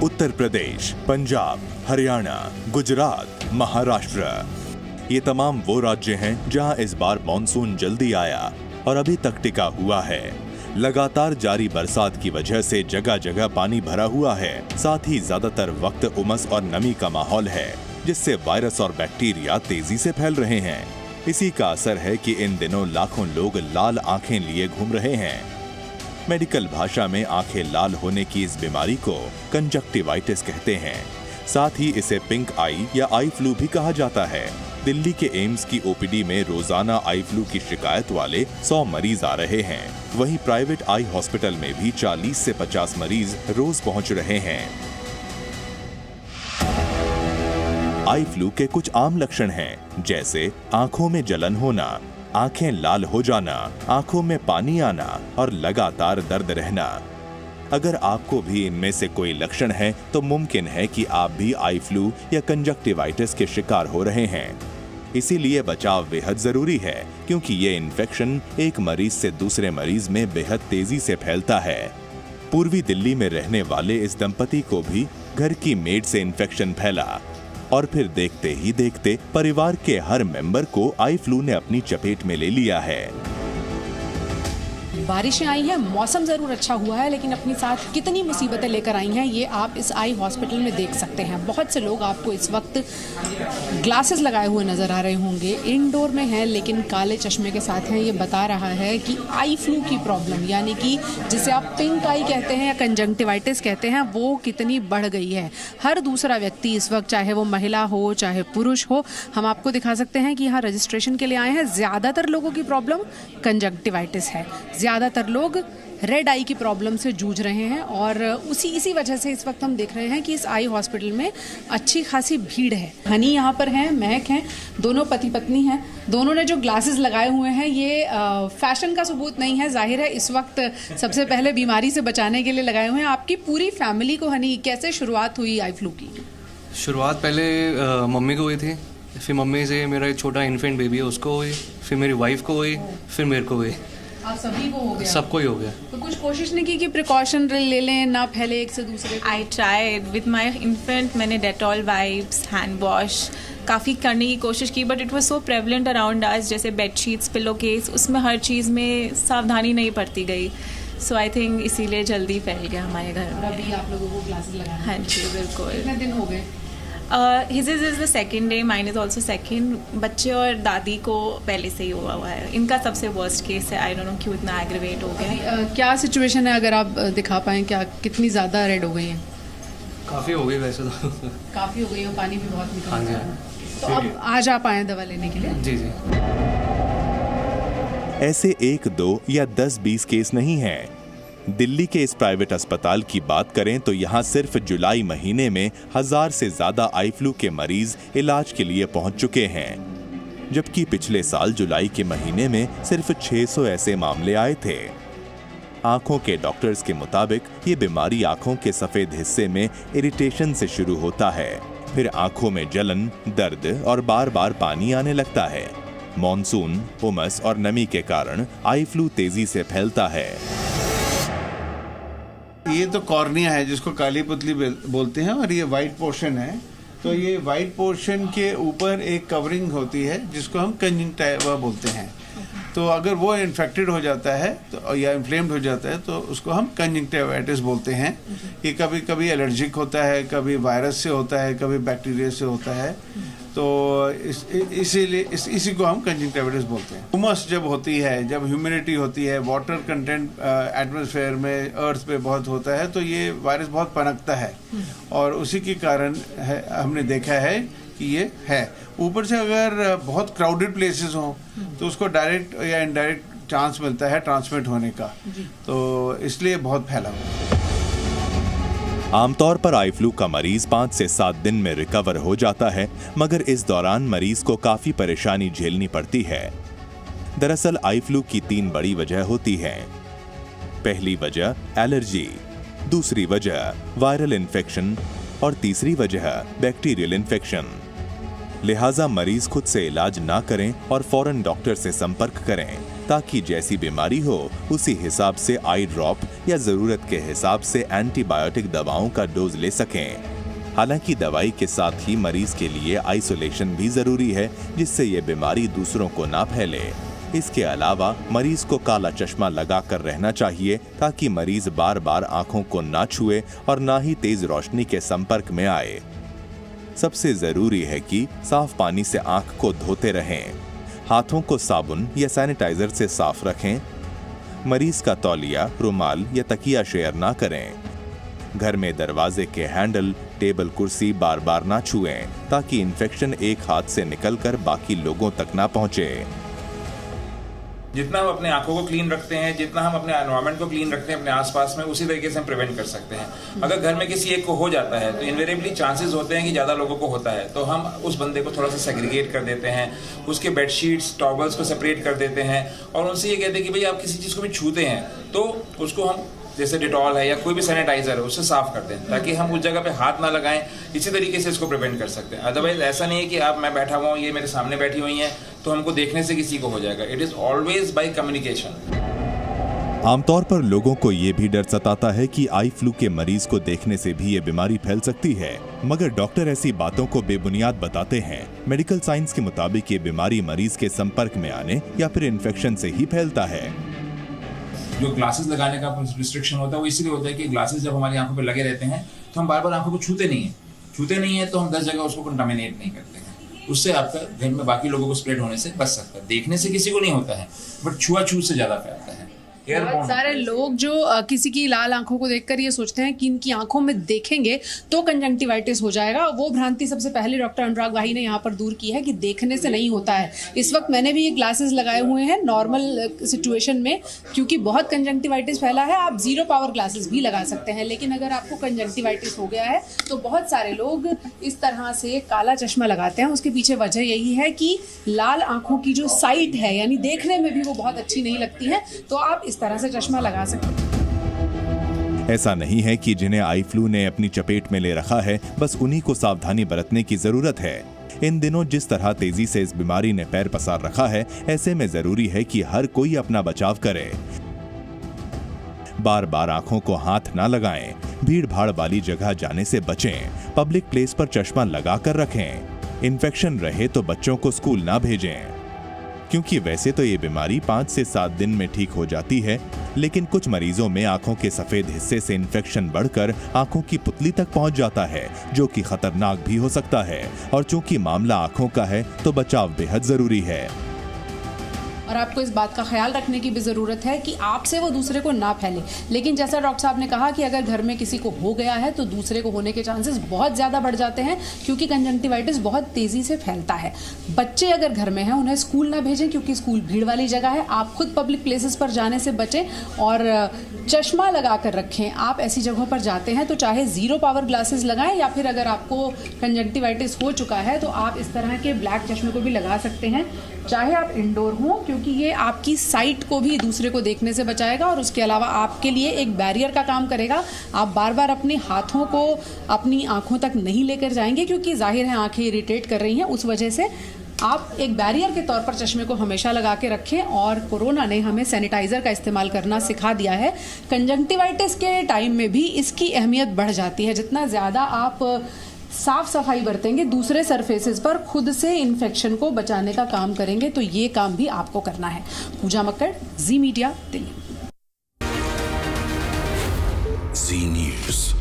उत्तर प्रदेश, पंजाब, हरियाणा, गुजरात, महाराष्ट्र, ये तमाम वो राज्य हैं जहां इस बार मॉनसून जल्दी आया और अभी तक टिका हुआ है। लगातार जारी बरसात की वजह से जगह जगह पानी भरा हुआ है। साथ ही ज्यादातर वक्त उमस और नमी का माहौल है, जिससे वायरस और बैक्टीरिया तेजी से फैल रहे हैं। इसी का असर है कि इन दिनों लाखों लोग लाल आंखें लिए घूम रहे हैं। मेडिकल भाषा में आंखें लाल होने की इस बीमारी को कंजक्टिवाइटिस कहते हैं। साथ ही इसे पिंक आई या आई फ्लू भी कहा जाता है। दिल्ली के एम्स की ओपीडी में रोजाना आई फ्लू की शिकायत वाले 100 मरीज आ रहे हैं। वहीं प्राइवेट आई हॉस्पिटल में भी 40 से 50 मरीज रोज पहुंच रहे हैं। आई फ्लू के कुछ आम लक्षण हैं, जैसे आंखों में जलन होना, आंखें लाल हो जाना, आंखों में पानी आना और लगातार दर्द रहना। अगर आपको भी इनमें से कोई लक्षण है तो मुमकिन है कि आप भी आई फ्लू या कंजक्टिवाइटिस के शिकार हो रहे हैं। इसीलिए बचाव बेहद जरूरी है, क्योंकि ये इन्फेक्शन एक मरीज से दूसरे मरीज में बेहद तेजी से फैलता है। पूर्वी दिल्ली में रहने वाले इस दंपति को भी घर की मेड से इन्फेक्शन फैला और फिर देखते ही देखते परिवार के हर मेंबर को आई फ्लू ने अपनी चपेट में ले लिया है। बारिशें आई हैं, मौसम ज़रूर अच्छा हुआ है, लेकिन अपनी साथ कितनी मुसीबतें लेकर आई हैं ये आप इस आई हॉस्पिटल में देख सकते हैं। बहुत से लोग आपको इस वक्त ग्लासेस लगाए हुए नज़र आ रहे होंगे, इंडोर में हैं लेकिन काले चश्मे के साथ हैं। ये बता रहा है कि आई फ्लू की प्रॉब्लम, यानी कि जिसे आप पिंक आई कहते हैं या कंजंक्टिवाइटिस कहते हैं, वो कितनी बढ़ गई है। हर दूसरा व्यक्ति इस वक्त, चाहे वो महिला हो चाहे पुरुष हो, हम आपको दिखा सकते हैं कि यहाँ रजिस्ट्रेशन के लिए आए हैं। ज़्यादातर लोगों की प्रॉब्लम कंजंक्टिवाइटिस है, ज़्यादातर लोग रेड आई की प्रॉब्लम से जूझ रहे हैं और इसी वजह से इस वक्त हम देख रहे हैं कि इस आई हॉस्पिटल में अच्छी खासी भीड़ है। हनी यहाँ पर हैं, महक हैं, दोनों पति पत्नी हैं। दोनों ने जो ग्लासेस लगाए हुए हैं ये फैशन का सबूत नहीं है, जाहिर है इस वक्त सबसे पहले बीमारी से बचाने के लिए लगाए हुए हैं। आपकी पूरी फैमिली को हनी कैसे शुरुआत हुई आई फ्लू की? शुरुआत पहले मम्मी को हुई थी, फिर मम्मी से मेरा एक छोटा इन्फेंट बेबी है उसको हुई, फिर मेरी वाइफ को हुई, फिर मेरे को हुई। आप सभी को हो गया? सबको ही हो गया। तो कुछ कोशिश नहीं की कि प्रिकॉशन ले लें, ना फैले एक से दूसरे? I tried with my infant, मैंने डेटॉल वाइप्स, हैंड वॉश काफ़ी करने की कोशिश की, but it was so prevalent around us, जैसे बेडशीट्स, पिलो केस, उसमें हर चीज़ में सावधानी नहीं बरती गई। सो आई थिंक इसीलिए जल्दी फैल गया हमारे घर में। अभी आप लोगों को ग्लासेस लगाए? हाँ जी बिल्कुल। कितने दिन हो गए? His is the second day, mine is also second. बच्चे और दादी को पहले से ही हुआ है, इनका सबसे वर्स्ट केस है। आई डोंट नो क्यों इतना एग्रीवेट हो गया। क्या सिचुएशन है, अगर आप दिखा पाएँ, क्या कितनी ज़्यादा रेड हो गई हैं? काफ़ी हो गई वैसे तो। काफ़ी हो गई है, पानी भी बहुत निकल हाँ जी। रहा है। तो अब आज आप आए दवा लेने के लिए? जी जी। ऐसे 1, 2 या 10-20 केस नहीं हैं। दिल्ली के इस प्राइवेट अस्पताल की बात करें तो यहाँ सिर्फ जुलाई महीने में 1000 से ज्यादा आई फ्लू के मरीज इलाज के लिए पहुंच चुके हैं, जबकि पिछले साल जुलाई के महीने में सिर्फ 600 ऐसे मामले आए थे। आंखों के डॉक्टर्स के मुताबिक ये बीमारी आंखों के सफेद हिस्से में इरिटेशन से शुरू होता है, फिर आंखों में जलन, दर्द और बार बार पानी आने लगता है। मॉनसून, उमस और नमी के कारण आई फ्लू तेजी से फैलता है। ये तो कॉर्निया है जिसको काली पुतली बोलते हैं, और ये वाइट पोर्शन है। तो ये वाइट पोर्शन के ऊपर एक कवरिंग होती है जिसको हम कंजंक्टिवा बोलते हैं। तो अगर वो इन्फेक्टेड हो जाता है तो या इन्फ्लेम्ड हो जाता है तो उसको हम कंजंक्टिवाइटिस बोलते हैं। ये कभी कभी एलर्जिक होता है, कभी वायरस से होता है, कभी बैक्टीरिया से होता है। तो इसीलिए इसी को हम कंजंक्टिवाइटिस बोलते हैं। उमस जब होती है, जब ह्यूमिडिटी होती है, वाटर कंटेंट एटमॉस्फेयर में अर्थ पे बहुत होता है, तो ये वायरस बहुत पनपता है और उसी के कारण हमने देखा है कि ये है। ऊपर से अगर बहुत क्राउडेड प्लेसेस हों तो उसको डायरेक्ट या इनडायरेक्ट चांस मिलता है ट्रांसमिट होने का, तो इसलिए बहुत फैला हुआ है। आमतौर पर आई फ्लू का मरीज 5 से 7 दिन में रिकवर हो जाता है, मगर इस दौरान मरीज को काफी परेशानी झेलनी पड़ती है। दरअसल आई फ्लू की 3 बड़ी वजह होती हैं। पहली वजह एलर्जी, दूसरी वजह वायरल इन्फेक्शन और तीसरी वजह बैक्टीरियल इन्फेक्शन। लिहाजा मरीज खुद से इलाज ना करें और फौरन डॉक्टर से संपर्क करें ताकि जैसी बीमारी हो उसी हिसाब से आई ड्रॉप या जरूरत के हिसाब से एंटीबायोटिक दवाओं का डोज ले सकें। हालांकि दवाई के साथ ही मरीज के लिए आइसोलेशन भी जरूरी है, जिससे ये बीमारी दूसरों को ना फैले। इसके अलावा मरीज को काला चश्मा लगाकर रहना चाहिए ताकि मरीज बार बार आंखों को ना छुए और ना ही तेज रोशनी के संपर्क में आए। सबसे जरूरी है कि साफ पानी से आंख को धोते रहें, हाथों को साबुन या सैनिटाइजर से साफ रखें, मरीज का तौलिया, रुमाल या तकिया शेयर ना करें। घर में दरवाजे के हैंडल, टेबल, कुर्सी बार बार ना छुएं ताकि इन्फेक्शन एक हाथ से निकलकर बाकी लोगों तक ना पहुंचे। जितना हम अपने आंखों को क्लीन रखते हैं, जितना हम अपने एनवायरनमेंट को क्लीन रखते हैं अपने आसपास में, उसी तरीके से हम प्रिवेंट कर सकते हैं। अगर घर में किसी एक को हो जाता है तो इनवेरिएबली चांसेस होते हैं कि ज़्यादा लोगों को होता है, तो हम उस बंदे को थोड़ा सा सेग्रीगेट कर देते हैं, उसके बेडशीट्स, टॉवल्स को सेपरेट कर देते हैं और उनसे ये कहते हैं कि भाई आप किसी चीज़ को भी छूते हैं तो उसको हम जैसे डिटॉल है या कोई भी सैनिटाइजर है उससे साफ करते हैं ताकि हम उस जगह पे हाथ ना लगाएं। इसी तरीके से इसको प्रिवेंट कर सकते हैं। अदरवाइज ऐसा नहीं है कि आप मैं बैठा हुआ हूँ, ये मेरे सामने बैठी हुई हैं तो हमको देखने से किसी को हो जाएगा। It is always by communication. आमतौर पर लोगों को ये भी डर सताता है कि आई फ्लू के मरीज को देखने से भी ये बीमारी फैल सकती है, मगर डॉक्टर ऐसी बातों को बेबुनियाद बताते हैं। मेडिकल साइंस के मुताबिक ये बीमारी मरीज के संपर्क में आने या फिर इन्फेक्शन से ही फैलता है। जो ग्लासेस लगाने का रिस्ट्रिक्शन होता है वो इसलिए होता है कि ग्लासेस जब हमारी आंखों पे लगे रहते हैं तो हम बार बार आंखों को छूते नहीं है तो हम 10 जगह उसको कंटामिनेट नहीं करते हैं। उससे आपका घर में बाकी लोगों को स्प्रेड होने से बच सकता है। देखने से किसी को नहीं होता है बट छुआछूत से ज्यादा फैलता है। बहुत सारे लोग जो किसी की लाल आंखों को देखकर ये सोचते हैं कि इनकी आंखों में देखेंगे तो कंजंक्टिवाइटिस हो जाएगा। वो भ्रांति सबसे पहले डॉक्टर अनुराग वाही ने यहाँ पर दूर की है कि देखने से नहीं होता है। इस वक्त मैंने भी ये ग्लासेस लगाए हुए हैं नॉर्मल सिचुएशन में, क्योंकि बहुत कंजंक्टिवाइटिस फैला है। आप 0 पावर ग्लासेस भी लगा सकते हैं, लेकिन अगर आपको कंजंक्टिवाइटिस हो गया है तो बहुत सारे लोग इस तरह से काला चश्मा लगाते हैं। उसके पीछे वजह यही है कि लाल आंखों की जो साइट है, यानी देखने में भी वो बहुत अच्छी नहीं लगती है, तो आप इस तरह से चश्मा लगा सकते हैं। ऐसा नहीं है कि जिन्हें आई फ्लू ने अपनी चपेट में ले रखा है बस उन्हीं को सावधानी बरतने की जरूरत है। इन दिनों जिस तरह तेजी से इस बीमारी ने पैर पसार रखा है, ऐसे में जरूरी है कि हर कोई अपना बचाव करे। बार बार आंखों को हाथ ना लगाएं, भीड़ भाड़ वाली जगह जाने से बचें, पब्लिक प्लेस पर चश्मा लगा कर रखें। इन्फेक्शन रहे तो बच्चों को स्कूल ना भेजें, क्योंकि वैसे तो ये बीमारी 5 से 7 दिन में ठीक हो जाती है, लेकिन कुछ मरीजों में आंखों के सफेद हिस्से से इन्फेक्शन बढ़कर आंखों की पुतली तक पहुंच जाता है, जो कि खतरनाक भी हो सकता है। और चूंकि मामला आंखों का है तो बचाव बेहद जरूरी है। और आपको इस बात का ख्याल रखने की भी ज़रूरत है कि आपसे वो दूसरे को ना फैले। लेकिन जैसा डॉक्टर साहब ने कहा कि अगर घर में किसी को हो गया है तो दूसरे को होने के चांसेस बहुत ज़्यादा बढ़ जाते हैं, क्योंकि कंजंक्टिवाइटिस बहुत तेज़ी से फैलता है। बच्चे अगर घर में हैं उन्हें स्कूल ना भेजें, क्योंकि स्कूल भीड़ वाली जगह है। आप खुद पब्लिक प्लेसेस पर जाने से बचें और चश्मा लगा कर रखें। आप ऐसी जगहों पर जाते हैं तो चाहे 0 पावर ग्लासेस लगाएं, या फिर अगर आपको कंजंक्टिवाइटिस हो चुका है तो आप इस तरह के ब्लैक चश्मे को भी लगा सकते हैं, चाहे आप इंडोर हों, क्योंकि ये आपकी साइट को भी दूसरे को देखने से बचाएगा और उसके अलावा आपके लिए एक बैरियर का काम करेगा। आप बार बार अपने हाथों को अपनी आंखों तक नहीं लेकर जाएंगे, क्योंकि जाहिर है आंखें इरिटेट कर रही हैं। उस वजह से आप एक बैरियर के तौर पर चश्मे को हमेशा लगा के रखें। और कोरोना ने हमें सैनिटाइजर का इस्तेमाल करना सिखा दिया है। कंजंक्टिवाइटिस के टाइम में भी इसकी अहमियत बढ़ जाती है। जितना ज़्यादा आप साफ सफाई बरतेंगे, दूसरे सरफेसेस पर खुद से इन्फेक्शन को बचाने का काम करेंगे, तो ये काम भी आपको करना है। पूजा मक्कड़, जी मीडिया, दिल्ली। जी न्यूज़।